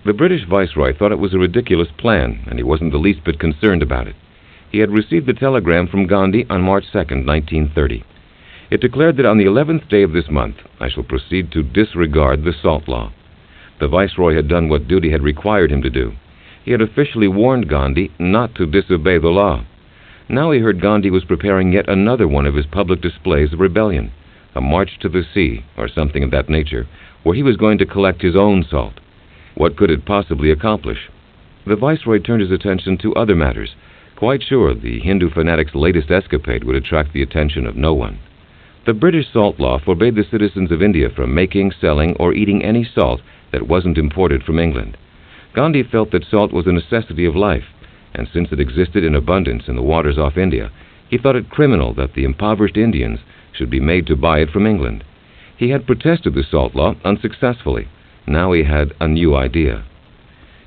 The British viceroy thought it was a ridiculous plan, and he wasn't the least bit concerned about it. He had received a telegram from Gandhi on March 2nd, 1930. It declared that on the 11th day of this month, I shall proceed to disregard the salt law. The viceroy had done what duty had required him to do. He had officially warned Gandhi not to disobey the law. Now he heard Gandhi was preparing yet another one of his public displays of rebellion, a march to the sea, or something of that nature, where he was going to collect his own salt. What could it possibly accomplish? The viceroy turned his attention to other matters, quite sure the Hindu fanatic's latest escapade would attract the attention of no one. The British salt law forbade the citizens of India from making, selling, or eating any salt that wasn't imported from England. Gandhi felt that salt was a necessity of life, and since it existed in abundance in the waters off India, he thought it criminal that the impoverished Indians should be made to buy it from England. He had protested the salt law unsuccessfully. Now he had a new idea.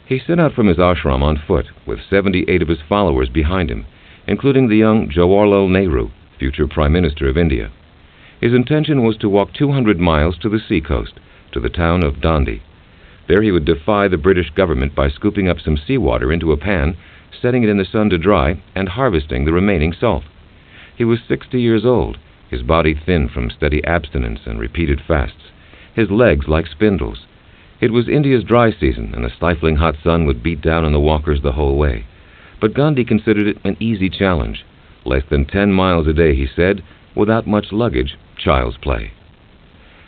He set out from his ashram on foot, with 78 of his followers behind him, including the young Jawaharlal Nehru, future Prime Minister of India. His intention was to walk 200 miles to the seacoast, to the town of Dandi. There he would defy the British government by scooping up some seawater into a pan, setting it in the sun to dry, and harvesting the remaining salt. He was 60 years old, his body thin from steady abstinence and repeated fasts, his legs like spindles. It was India's dry season, and the stifling hot sun would beat down on the walkers the whole way. But Gandhi considered it an easy challenge. Less than 10 miles a day, he said, without much luggage, child's play.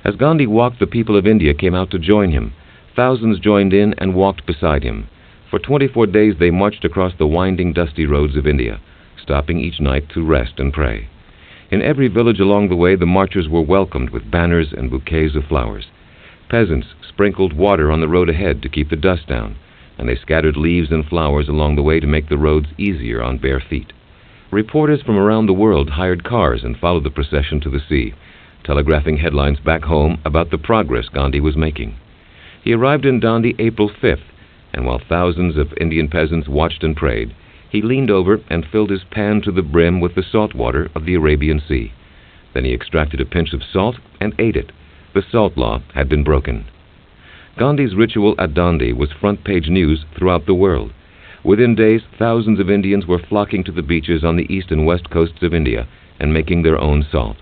As Gandhi walked, the people of India came out to join him. Thousands joined in and walked beside him. For 24 days they marched across the winding, dusty roads of India, stopping each night to rest and pray. In every village along the way, the marchers were welcomed with banners and bouquets of flowers. Peasants sprinkled water on the road ahead to keep the dust down, and they scattered leaves and flowers along the way to make the roads easier on bare feet. Reporters from around the world hired cars and followed the procession to the sea, telegraphing headlines back home about the progress Gandhi was making. He arrived in Dandi April 5th, and while thousands of Indian peasants watched and prayed, he leaned over and filled his pan to the brim with the salt water of the Arabian Sea. Then he extracted a pinch of salt and ate it. The salt law had been broken. Gandhi's ritual at Dandi was front-page news throughout the world. Within days, thousands of Indians were flocking to the beaches on the east and west coasts of India and making their own salt.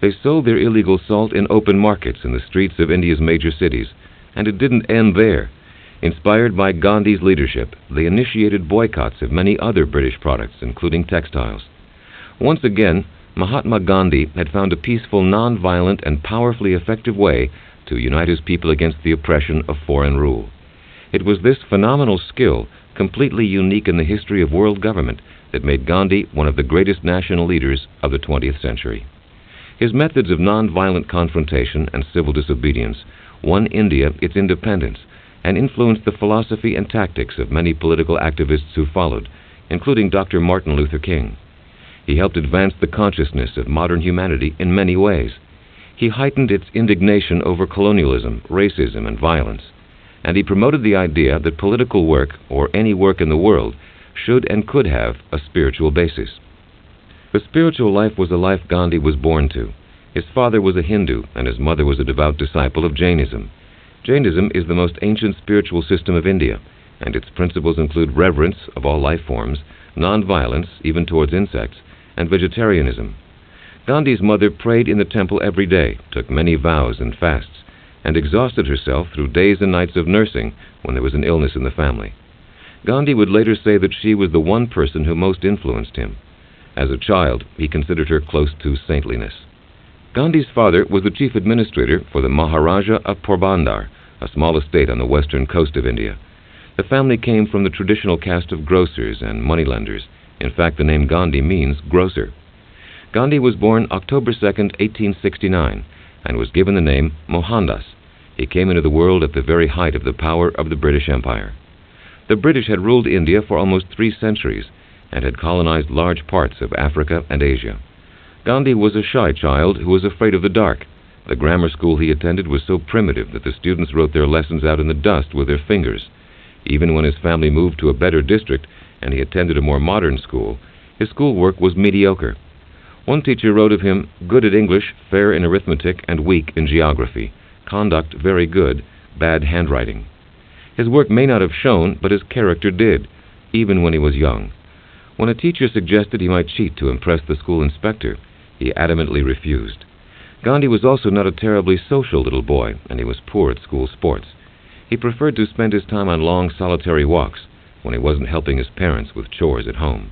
They sold their illegal salt in open markets in the streets of India's major cities, and it didn't end there. Inspired by Gandhi's leadership, they initiated boycotts of many other British products, including textiles. Once again, Mahatma Gandhi had found a peaceful, non-violent, and powerfully effective way to unite his people against the oppression of foreign rule. It was this phenomenal skill, completely unique in the history of world government, that made Gandhi one of the greatest national leaders of the 20th century. His methods of non-violent confrontation and civil disobedience won India its independence and influenced the philosophy and tactics of many political activists who followed, including Dr. Martin Luther King. He helped advance the consciousness of modern humanity in many ways. He heightened its indignation over colonialism, racism, and violence, and he promoted the idea that political work, or any work in the world, should and could have a spiritual basis. The spiritual life was a life Gandhi was born to. His father was a Hindu, and his mother was a devout disciple of Jainism. Jainism is the most ancient spiritual system of India, and its principles include reverence of all life forms, non-violence, even towards insects, and vegetarianism. Gandhi's mother prayed in the temple every day, took many vows and fasts, and exhausted herself through days and nights of nursing when there was an illness in the family. Gandhi would later say that she was the one person who most influenced him. As a child, he considered her close to saintliness. Gandhi's father was the chief administrator for the Maharaja of Porbandar, a small estate on the western coast of India. The family came from the traditional caste of grocers and moneylenders. In fact, the name Gandhi means grocer. Gandhi was born October 2, 1869, and was given the name Mohandas. He came into the world at the very height of the power of the British Empire. The British had ruled India for almost 3 centuries and had colonized large parts of Africa and Asia. Gandhi was a shy child who was afraid of the dark. The grammar school he attended was so primitive that the students wrote their lessons out in the dust with their fingers. Even when his family moved to a better district and he attended a more modern school, his schoolwork was mediocre. One teacher wrote of him, good at English, fair in arithmetic, and weak in geography. Conduct very good, bad handwriting. His work may not have shown, but his character did, even when he was young. When a teacher suggested he might cheat to impress the school inspector, he adamantly refused. Gandhi was also not a terribly social little boy, and he was poor at school sports. He preferred to spend his time on long, solitary walks when he wasn't helping his parents with chores at home.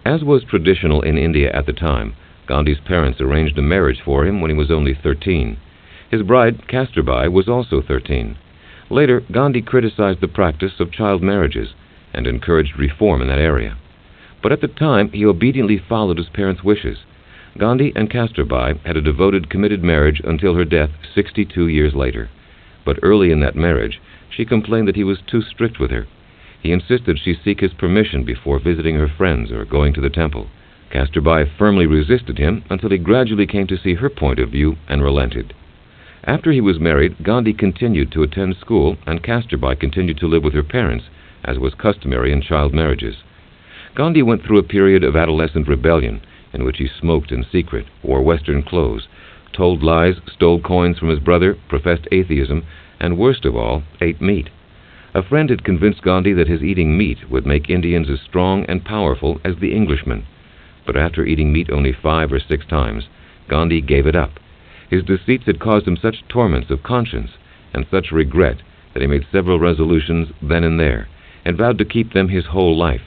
As was traditional in India at the time, Gandhi's parents arranged a marriage for him when he was only 13. His bride, Kasturbai, was also 13. Later, Gandhi criticized the practice of child marriages and encouraged reform in that area. But at the time, he obediently followed his parents' wishes. Gandhi and Kasturbai had a devoted, committed marriage until her death 62 years later. But early in that marriage, she complained that he was too strict with her. He insisted she seek his permission before visiting her friends or going to the temple. Kasturbai firmly resisted him until he gradually came to see her point of view and relented. After he was married, Gandhi continued to attend school and Kasturbai continued to live with her parents, as was customary in child marriages. Gandhi went through a period of adolescent rebellion in which he smoked in secret, wore Western clothes, told lies, stole coins from his brother, professed atheism, and worst of all, ate meat. A friend had convinced Gandhi that his eating meat would make Indians as strong and powerful as the Englishmen. But after eating meat only 5 or 6 times, Gandhi gave it up. His deceits had caused him such torments of conscience and such regret that he made several resolutions then and there, and vowed to keep them his whole life.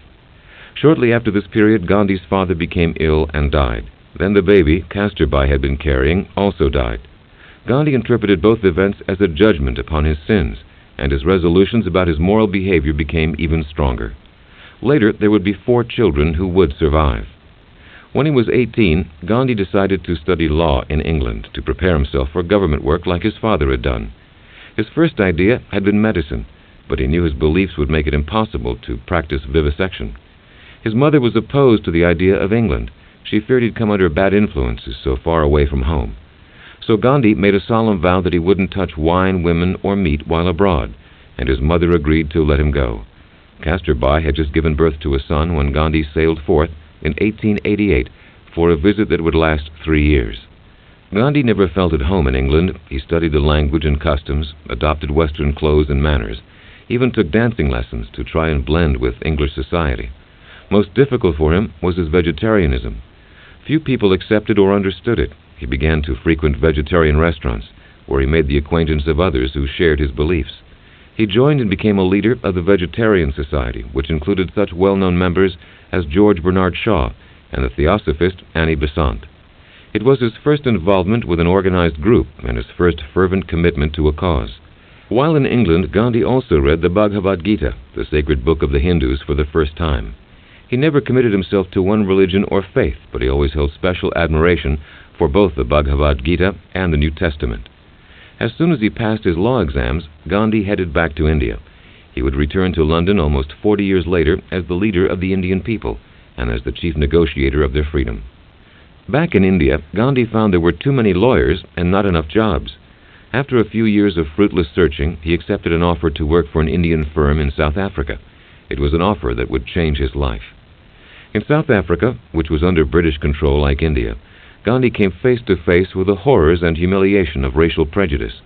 Shortly after this period, Gandhi's father became ill and died. Then the baby Kasturbai had been carrying also died. Gandhi interpreted both events as a judgment upon his sins, and his resolutions about his moral behavior became even stronger. Later, there would be 4 children who would survive. When he was 18, Gandhi decided to study law in England to prepare himself for government work like his father had done. His first idea had been medicine, but he knew his beliefs would make it impossible to practice vivisection. His mother was opposed to the idea of England. She feared he'd come under bad influences so far away from home. So Gandhi made a solemn vow that he wouldn't touch wine, women, or meat while abroad, and his mother agreed to let him go. Kasturbai had just given birth to a son when Gandhi sailed forth in 1888 for a visit that would last 3 years. Gandhi never felt at home in England. He studied the language and customs, adopted Western clothes and manners, even took dancing lessons to try and blend with English society. Most difficult for him was his vegetarianism. Few people accepted or understood it. He began to frequent vegetarian restaurants, where he made the acquaintance of others who shared his beliefs. He joined and became a leader of the Vegetarian Society, which included such well-known members as George Bernard Shaw and the Theosophist Annie Besant. It was his first involvement with an organized group and his first fervent commitment to a cause. While in England, Gandhi also read the Bhagavad Gita, the sacred book of the Hindus, for the first time. He never committed himself to one religion or faith, but he always held special admiration for both the Bhagavad Gita and the New Testament. As soon as he passed his law exams, Gandhi headed back to India. He would return to London almost 40 years later as the leader of the Indian people and as the chief negotiator of their freedom. Back in India, Gandhi found there were too many lawyers and not enough jobs. After a few years of fruitless searching, he accepted an offer to work for an Indian firm in South Africa. It was an offer that would change his life. In South Africa, which was under British control like India, Gandhi came face to face with the horrors and humiliation of racial prejudice.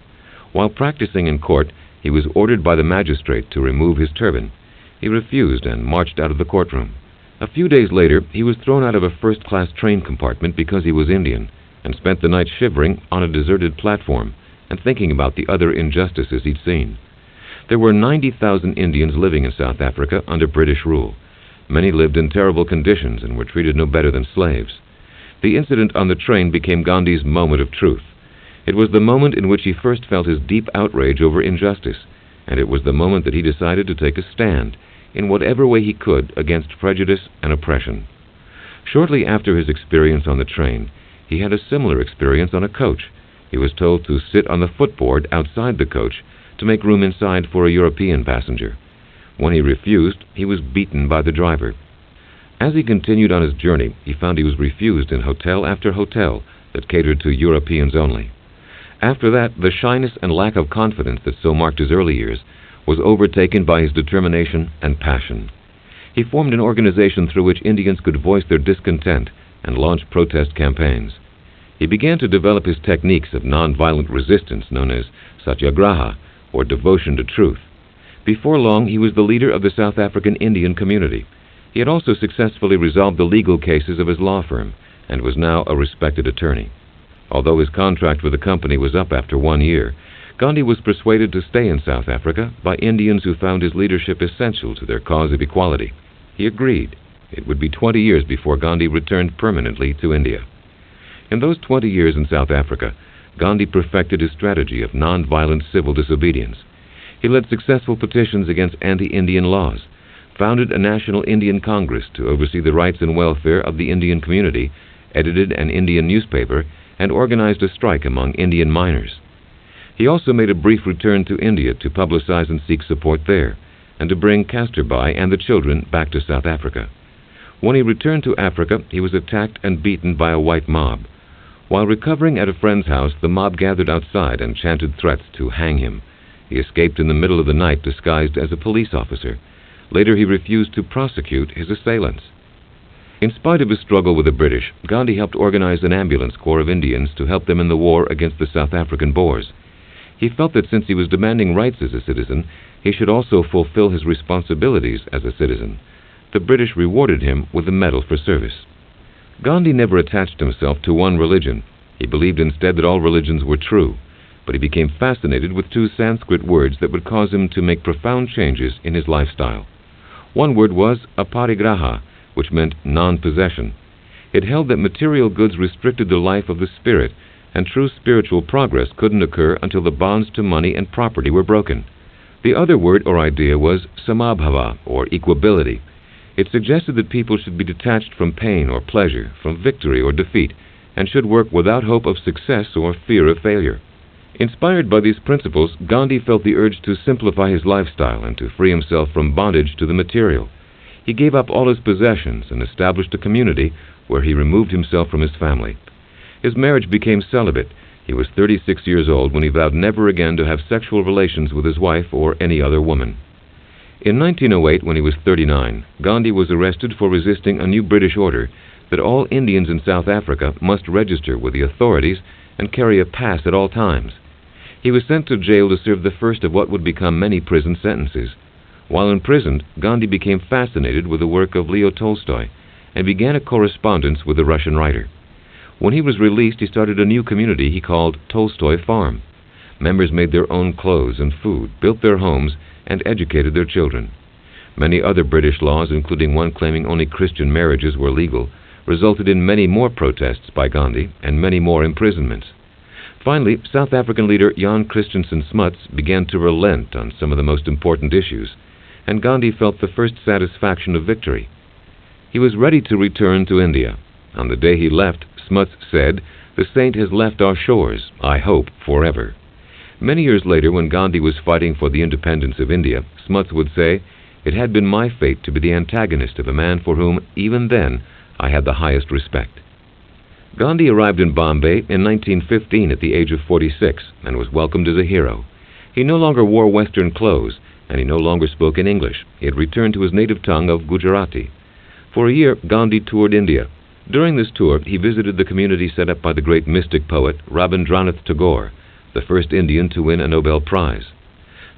While practicing in court, he was ordered by the magistrate to remove his turban. He refused and marched out of the courtroom. A few days later, he was thrown out of a first-class train compartment because he was Indian, and spent the night shivering on a deserted platform and thinking about the other injustices he'd seen. There were 90,000 Indians living in South Africa under British rule. Many lived in terrible conditions and were treated no better than slaves. The incident on the train became Gandhi's moment of truth. It was the moment in which he first felt his deep outrage over injustice, and it was the moment that he decided to take a stand, in whatever way he could, against prejudice and oppression. Shortly after his experience on the train, he had a similar experience on a coach. He was told to sit on the footboard outside the coach to make room inside for a European passenger. When he refused, he was beaten by the driver. As he continued on his journey, he found he was refused in hotel after hotel that catered to Europeans only. After that, the shyness and lack of confidence that so marked his early years was overtaken by his determination and passion. He formed an organization through which Indians could voice their discontent and launch protest campaigns. He began to develop his techniques of nonviolent resistance known as satyagraha, or devotion to truth. Before long, he was the leader of the South African Indian community. He had also successfully resolved the legal cases of his law firm and was now a respected attorney. Although his contract with the company was up after 1 year, Gandhi was persuaded to stay in South Africa by Indians who found his leadership essential to their cause of equality. He agreed. It would be 20 years before Gandhi returned permanently to India. In those 20 years in South Africa, Gandhi perfected his strategy of nonviolent civil disobedience. He led successful petitions against anti-Indian laws, founded a National Indian Congress to oversee the rights and welfare of the Indian community, edited an Indian newspaper, and organized a strike among Indian miners. He also made a brief return to India to publicize and seek support there, and to bring Kasturbai and the children back to South Africa. When he returned to Africa, he was attacked and beaten by a white mob. While recovering at a friend's house, the mob gathered outside and chanted threats to hang him. He escaped in the middle of the night disguised as a police officer. Later, he refused to prosecute his assailants. In spite of his struggle with the British, Gandhi helped organize an ambulance corps of Indians to help them in the war against the South African Boers. He felt that since he was demanding rights as a citizen, he should also fulfill his responsibilities as a citizen. The British rewarded him with a medal for service. Gandhi never attached himself to one religion. He believed instead that all religions were true, but he became fascinated with two Sanskrit words that would cause him to make profound changes in his lifestyle. One word was aparigraha, which meant non-possession. It held that material goods restricted the life of the spirit, and true spiritual progress couldn't occur until the bonds to money and property were broken. The other word or idea was samabhava, or equability. It suggested that people should be detached from pain or pleasure, from victory or defeat, and should work without hope of success or fear of failure. Inspired by these principles, Gandhi felt the urge to simplify his lifestyle and to free himself from bondage to the material. He gave up all his possessions and established a community where he removed himself from his family. His marriage became celibate. He was 36 years old when he vowed never again to have sexual relations with his wife or any other woman. In 1908, when he was 39, Gandhi was arrested for resisting a new British order that all Indians in South Africa must register with the authorities and carry a pass at all times. He was sent to jail to serve the first of what would become many prison sentences. While imprisoned, Gandhi became fascinated with the work of Leo Tolstoy and began a correspondence with the Russian writer. When he was released, he started a new community he called Tolstoy Farm. Members made their own clothes and food, built their homes, and educated their children. Many other British laws, including one claiming only Christian marriages were legal, resulted in many more protests by Gandhi and many more imprisonments. Finally, South African leader Jan Christensen Smuts began to relent on some of the most important issues, and Gandhi felt the first satisfaction of victory. He was ready to return to India. On the day he left, Smuts said, "The saint has left our shores, I hope, forever." Many years later, when Gandhi was fighting for the independence of India, Smuts would say, "It had been my fate to be the antagonist of a man for whom, even then, I had the highest respect." Gandhi arrived in Bombay in 1915 at the age of 46 and was welcomed as a hero. He no longer wore Western clothes, and he no longer spoke in English. He had returned to his native tongue of Gujarati. For a year, Gandhi toured India. During this tour, he visited the community set up by the great mystic poet Rabindranath Tagore, the first Indian to win a Nobel Prize.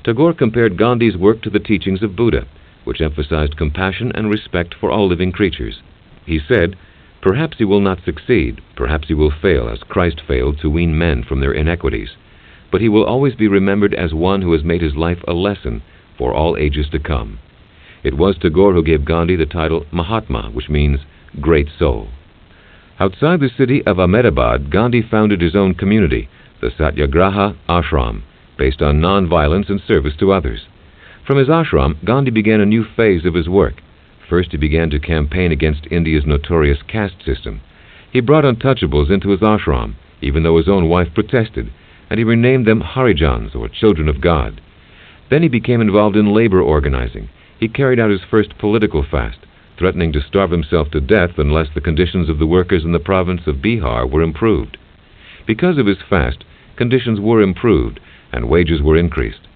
Tagore compared Gandhi's work to the teachings of Buddha, which emphasized compassion and respect for all living creatures. He said, "Perhaps he will not succeed, perhaps he will fail as Christ failed to wean men from their inequities, but he will always be remembered as one who has made his life a lesson for all ages to come." It was Tagore who gave Gandhi the title Mahatma, which means great soul. Outside the city of Ahmedabad, Gandhi founded his own community, the Satyagraha Ashram, based on non-violence and service to others. From his ashram, Gandhi began a new phase of his work. First, he began to campaign against India's notorious caste system. He brought untouchables into his ashram, even though his own wife protested, and he renamed them Harijans, or Children of God. Then he became involved in labor organizing. He carried out his first political fast, threatening to starve himself to death unless the conditions of the workers in the province of Bihar were improved. Because of his fast, conditions were improved and wages were increased.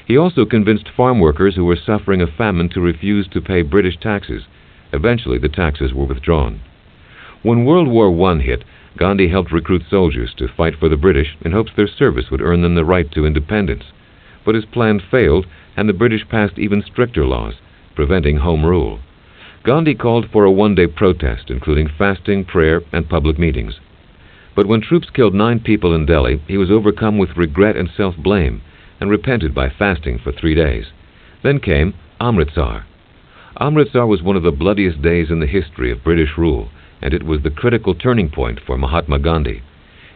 He also convinced farm workers who were suffering a famine to refuse to pay British taxes. Eventually, the taxes were withdrawn. When World War I hit, Gandhi helped recruit soldiers to fight for the British in hopes their service would earn them the right to independence. but his plan failed, and the British passed even stricter laws, preventing home rule. Gandhi called for a one-day protest, including fasting, prayer, and public meetings. But when troops killed 9 people in Delhi, he was overcome with regret and self-blame, and repented by fasting for 3 days. Then came Amritsar. Amritsar was one of the bloodiest days in the history of British rule, and it was the critical turning point for Mahatma Gandhi.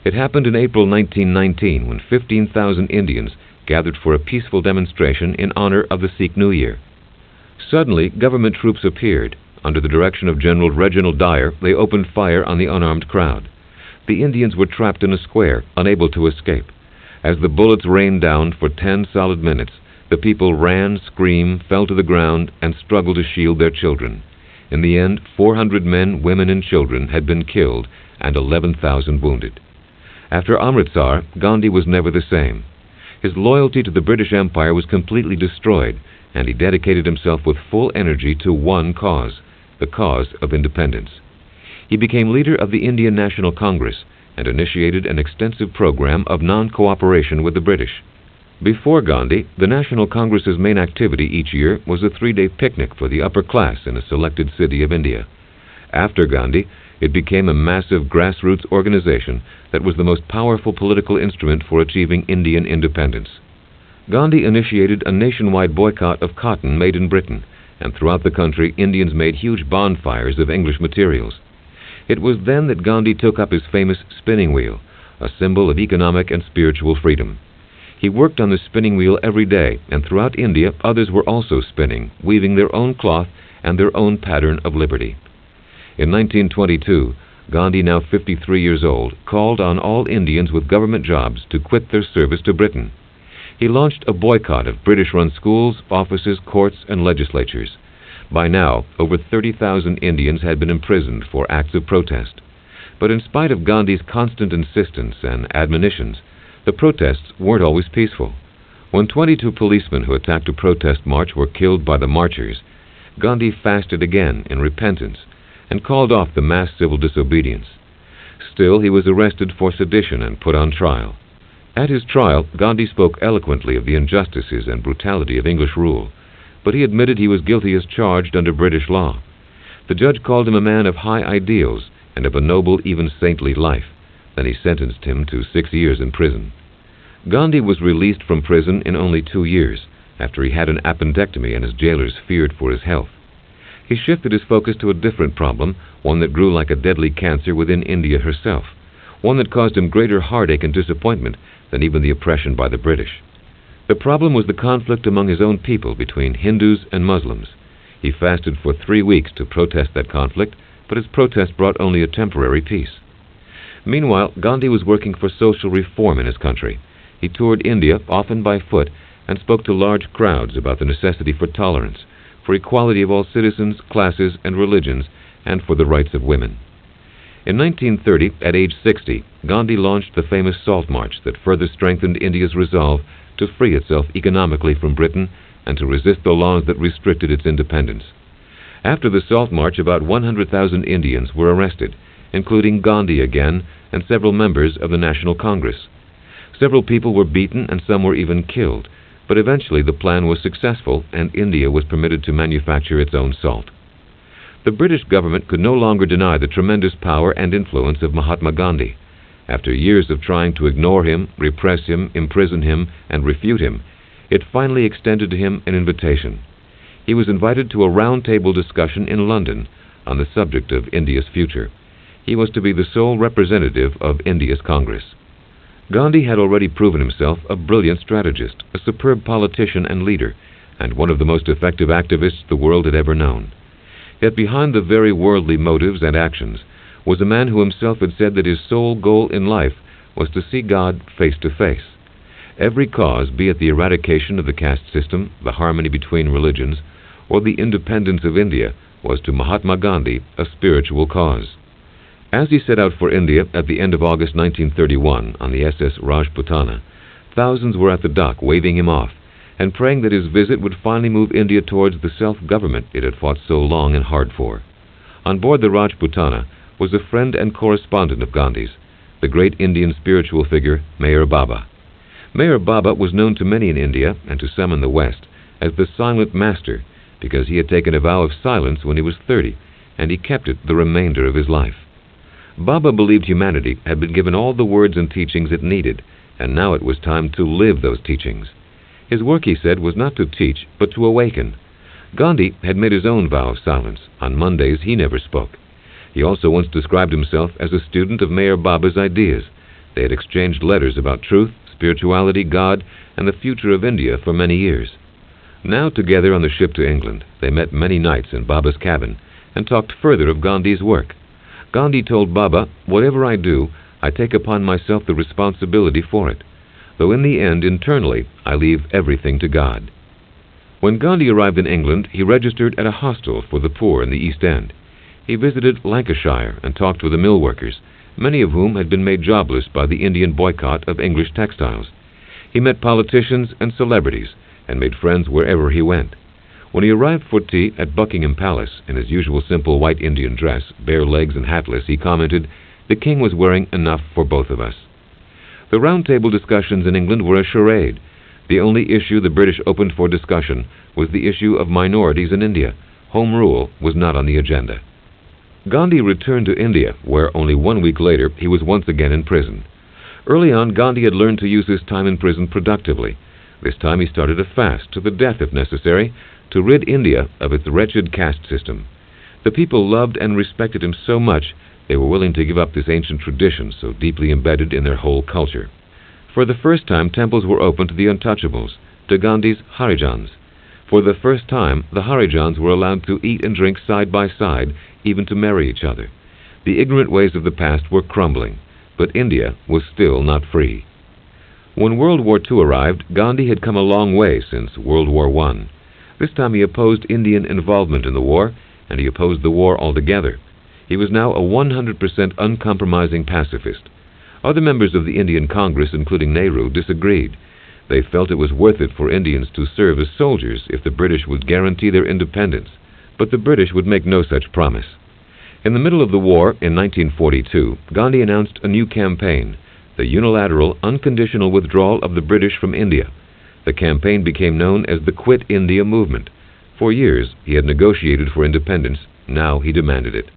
It happened in April 1919 when 15,000 Indians gathered for a peaceful demonstration in honor of the Sikh New Year. Suddenly, government troops appeared. Under the direction of General Reginald Dyer, they opened fire on the unarmed crowd. The Indians were trapped in a square, unable to escape. As the bullets rained down for 10 solid minutes, the people ran, screamed, fell to the ground, and struggled to shield their children. In the end, 400 men, women, and children had been killed and 11,000 wounded. After Amritsar, Gandhi was never the same. His loyalty to the British Empire was completely destroyed, and he dedicated himself with full energy to one cause, the cause of independence. He became leader of the Indian National Congress and initiated an extensive program of non-cooperation with the British. Before Gandhi, the National Congress's main activity each year was a 3-day picnic for the upper class in a selected city of India. After Gandhi, it became a massive grassroots organization that was the most powerful political instrument for achieving Indian independence. Gandhi initiated a nationwide boycott of cotton made in Britain, and throughout the country Indians made huge bonfires of English materials. It was then that Gandhi took up his famous spinning wheel, a symbol of economic and spiritual freedom. He worked on the spinning wheel every day, and throughout India others were also spinning, weaving their own cloth and their own pattern of liberty. In 1922, Gandhi, now 53 years old, called on all Indians with government jobs to quit their service to Britain. He launched a boycott of British-run schools, offices, courts, and legislatures. By now, over 30,000 Indians had been imprisoned for acts of protest. But in spite of Gandhi's constant insistence and admonitions, the protests weren't always peaceful. When 22 policemen who attacked a protest march were killed by the marchers, Gandhi fasted again in repentance and called off the mass civil disobedience. Still, he was arrested for sedition and put on trial. At his trial, Gandhi spoke eloquently of the injustices and brutality of English rule, but he admitted he was guilty as charged under British law. The judge called him a man of high ideals and of a noble, even saintly life. Then he sentenced him to 6 years in prison. Gandhi was released from prison in only 2 years, after he had an appendectomy and his jailers feared for his health. He shifted his focus to a different problem, one that grew like a deadly cancer within India herself, one that caused him greater heartache and disappointment than even the oppression by the British. The problem was the conflict among his own people between Hindus and Muslims. He fasted for 3 weeks to protest that conflict, but his protest brought only a temporary peace. Meanwhile, Gandhi was working for social reform in his country. He toured India, often by foot, and spoke to large crowds about the necessity for tolerance, for equality of all citizens, classes, and religions, and for the rights of women. In 1930, at age 60, Gandhi launched the famous Salt March that further strengthened India's resolve to free itself economically from Britain and to resist the laws that restricted its independence. After the Salt March, about 100,000 Indians were arrested, including Gandhi again and several members of the National Congress. Several people were beaten and some were even killed, but eventually the plan was successful and India was permitted to manufacture its own salt. The British government could no longer deny the tremendous power and influence of Mahatma Gandhi. After years of trying to ignore him, repress him, imprison him, and refute him, it finally extended to him an invitation. He was invited to a round-table discussion in London on the subject of India's future. He was to be the sole representative of India's Congress. Gandhi had already proven himself a brilliant strategist, a superb politician and leader, and one of the most effective activists the world had ever known. Yet behind the very worldly motives and actions was a man who himself had said that his sole goal in life was to see God face to face. Every cause, be it the eradication of the caste system, the harmony between religions, or the independence of India, was to Mahatma Gandhi a spiritual cause. As he set out for India at the end of August 1931 on the SS Rajputana, thousands were at the dock waving him off and praying that his visit would finally move India towards the self-government it had fought so long and hard for. On board the Rajputana was a friend and correspondent of Gandhi's, the great Indian spiritual figure, Meher Baba. Mayor Baba was known to many in India, and to some in the West, as the Silent Master, because he had taken a vow of silence when he was 30, and he kept it the remainder of his life. Baba believed humanity had been given all the words and teachings it needed, and now it was time to live those teachings. His work, he said, was not to teach, but to awaken. Gandhi had made his own vow of silence. On Mondays he never spoke. He also once described himself as a student of Mayor Baba's ideas. They had exchanged letters about truth, spirituality, God, and the future of India for many years. Now together on the ship to England, they met many nights in Baba's cabin and talked further of Gandhi's work. Gandhi told Baba, "Whatever I do, I take upon myself the responsibility for it, though in the end, internally, I leave everything to God." When Gandhi arrived in England, he registered at a hostel for the poor in the East End. He visited Lancashire and talked with the mill workers, many of whom had been made jobless by the Indian boycott of English textiles. He met politicians and celebrities and made friends wherever he went. When he arrived for tea at Buckingham Palace in his usual simple white Indian dress, bare legs and hatless, he commented, "The king was wearing enough for both of us." The round-table discussions in England were a charade. The only issue the British opened for discussion was the issue of minorities in India. Home rule was not on the agenda. Gandhi returned to India, where only 1 week later he was once again in prison. Early on, Gandhi had learned to use his time in prison productively. This time he started a fast, to the death if necessary, to rid India of its wretched caste system. The people loved and respected him so much they were willing to give up this ancient tradition so deeply embedded in their whole culture. For the first time, temples were opened to the untouchables, to Gandhi's Harijans. For the first time, the Harijans were allowed to eat and drink side by side, even to marry each other. The ignorant ways of the past were crumbling, but India was still not free. When World War II arrived, Gandhi had come a long way since World War I. This time he opposed Indian involvement in the war, and he opposed the war altogether. He was now a 100% uncompromising pacifist. Other members of the Indian Congress, including Nehru, disagreed. They felt it was worth it for Indians to serve as soldiers if the British would guarantee their independence, but the British would make no such promise. In the middle of the war, in 1942, Gandhi announced a new campaign, the unilateral, unconditional withdrawal of the British from India. The campaign became known as the Quit India movement. For years, he had negotiated for independence. Now he demanded it.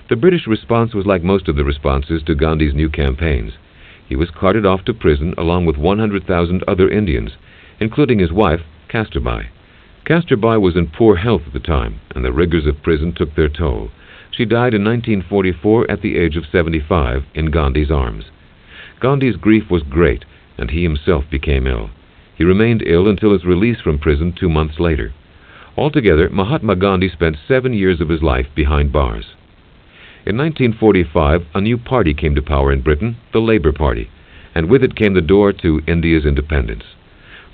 The British response was like most of the responses to Gandhi's new campaigns. He was carted off to prison along with 100,000 other Indians, including his wife, Kasturbai. Kasturbai was in poor health at the time, and the rigors of prison took their toll. She died in 1944 at the age of 75 in Gandhi's arms. Gandhi's grief was great, and he himself became ill. He remained ill until his release from prison 2 months later. Altogether, Mahatma Gandhi spent 7 years of his life behind bars. In 1945, a new party came to power in Britain, the Labour Party, and with it came the door to India's independence.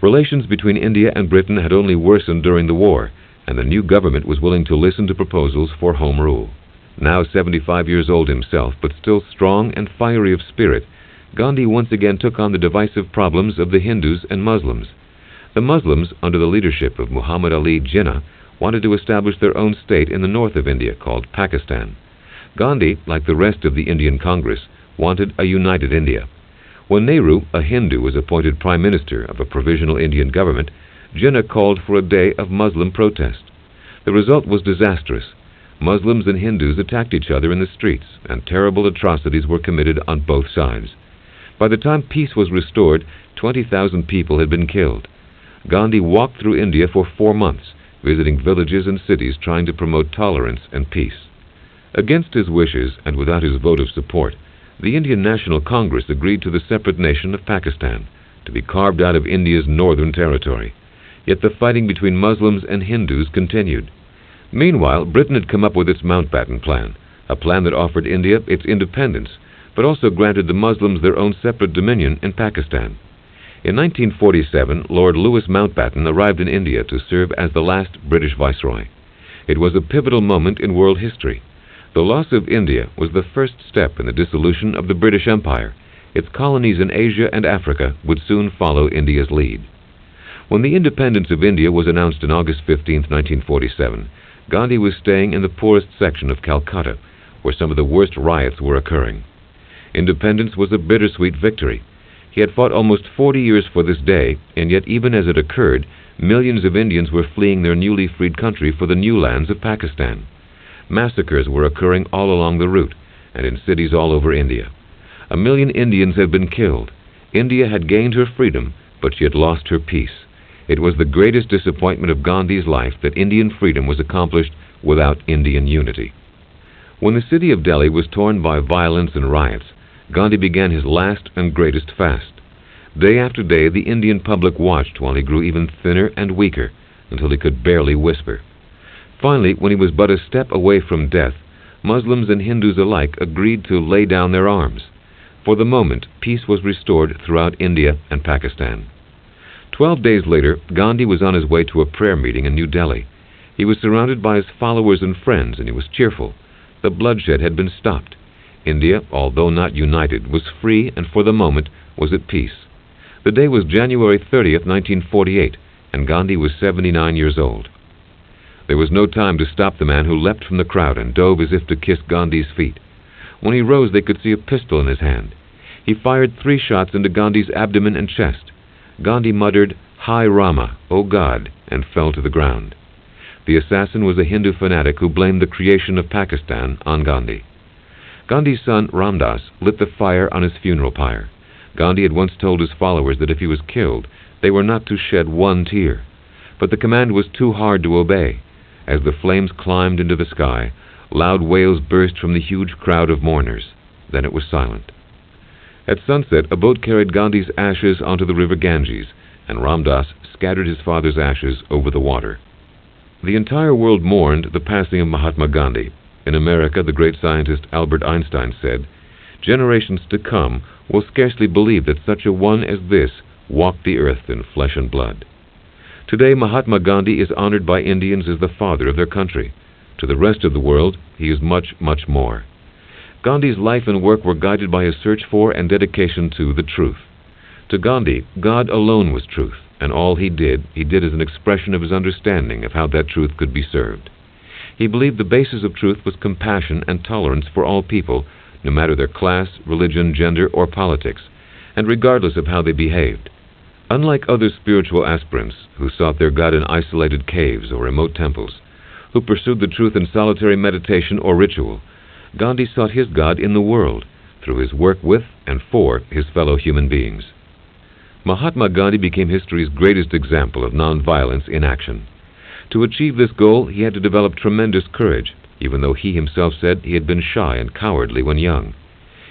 Relations between India and Britain had only worsened during the war, and the new government was willing to listen to proposals for home rule. Now 75 years old himself, but still strong and fiery of spirit, Gandhi once again took on the divisive problems of the Hindus and Muslims. The Muslims, under the leadership of Muhammad Ali Jinnah, wanted to establish their own state in the north of India called Pakistan. Gandhi, like the rest of the Indian Congress, wanted a united India. When Nehru, a Hindu, was appointed Prime Minister of a provisional Indian government, Jinnah called for a day of Muslim protest. The result was disastrous. Muslims and Hindus attacked each other in the streets, and terrible atrocities were committed on both sides. By the time peace was restored, 20,000 people had been killed. Gandhi walked through India for 4 months, visiting villages and cities trying to promote tolerance and peace. Against his wishes and without his vote of support, the Indian National Congress agreed to the separate nation of Pakistan, to be carved out of India's northern territory. Yet the fighting between Muslims and Hindus continued. Meanwhile, Britain had come up with its Mountbatten Plan, a plan that offered India its independence, but also granted the Muslims their own separate dominion in Pakistan. In 1947, Lord Louis Mountbatten arrived in India to serve as the last British Viceroy. It was a pivotal moment in world history. The loss of India was the first step in the dissolution of the British Empire. Its colonies in Asia and Africa would soon follow India's lead. When the independence of India was announced on August 15, 1947, Gandhi was staying in the poorest section of Calcutta, where some of the worst riots were occurring. Independence was a bittersweet victory. He had fought almost 40 years for this day, and yet even as it occurred, millions of Indians were fleeing their newly freed country for the new lands of Pakistan. Massacres were occurring all along the route, and in cities all over India. 1 million Indians had been killed. India had gained her freedom, but she had lost her peace. It was the greatest disappointment of Gandhi's life that Indian freedom was accomplished without Indian unity. When the city of Delhi was torn by violence and riots, Gandhi began his last and greatest fast. Day after day, the Indian public watched while he grew even thinner and weaker, until he could barely whisper. Finally, when he was but a step away from death, Muslims and Hindus alike agreed to lay down their arms. For the moment, peace was restored throughout India and Pakistan. 12 days later, Gandhi was on his way to a prayer meeting in New Delhi. He was surrounded by his followers and friends, and he was cheerful. The bloodshed had been stopped. India, although not united, was free and for the moment was at peace. The day was January 30th, 1948, and Gandhi was 79 years old. There was no time to stop the man who leapt from the crowd and dove as if to kiss Gandhi's feet. When he rose, they could see a pistol in his hand. He fired 3 shots into Gandhi's abdomen and chest. Gandhi muttered, "Hai Rama, O God," and fell to the ground. The assassin was a Hindu fanatic who blamed the creation of Pakistan on Gandhi. Gandhi's son, Ramdas, lit the fire on his funeral pyre. Gandhi had once told his followers that if he was killed, they were not to shed one tear. But the command was too hard to obey. As the flames climbed into the sky, loud wails burst from the huge crowd of mourners. Then it was silent. At sunset, a boat carried Gandhi's ashes onto the river Ganges, and Ramdas scattered his father's ashes over the water. The entire world mourned the passing of Mahatma Gandhi. In America, the great scientist Albert Einstein said, "Generations to come will scarcely believe that such a one as this walked the earth in flesh and blood." Today, Mahatma Gandhi is honored by Indians as the father of their country. To the rest of the world, he is much, much more. Gandhi's life and work were guided by his search for and dedication to the truth. To Gandhi, God alone was truth, and all he did as an expression of his understanding of how that truth could be served. He believed the basis of truth was compassion and tolerance for all people, no matter their class, religion, gender, or politics, and regardless of how they behaved. Unlike other spiritual aspirants who sought their God in isolated caves or remote temples, who pursued the truth in solitary meditation or ritual, Gandhi sought his God in the world through his work with and for his fellow human beings. Mahatma Gandhi became history's greatest example of nonviolence in action. To achieve this goal, he had to develop tremendous courage, even though he himself said he had been shy and cowardly when young.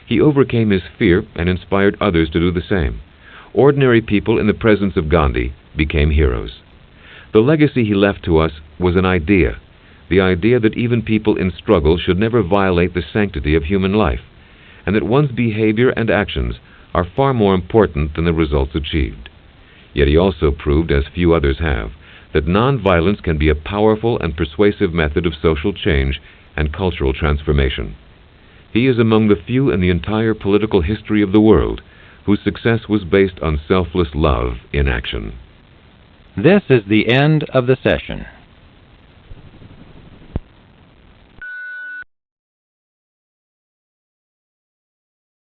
He overcame his fear and inspired others to do the same. Ordinary people in the presence of Gandhi became heroes. The legacy he left to us was an idea, the idea that even people in struggle should never violate the sanctity of human life, and that one's behavior and actions are far more important than the results achieved. Yet he also proved, as few others have, that nonviolence can be a powerful and persuasive method of social change and cultural transformation. He is among the few in the entire political history of the world whose success was based on selfless love in action. This is the end of the session.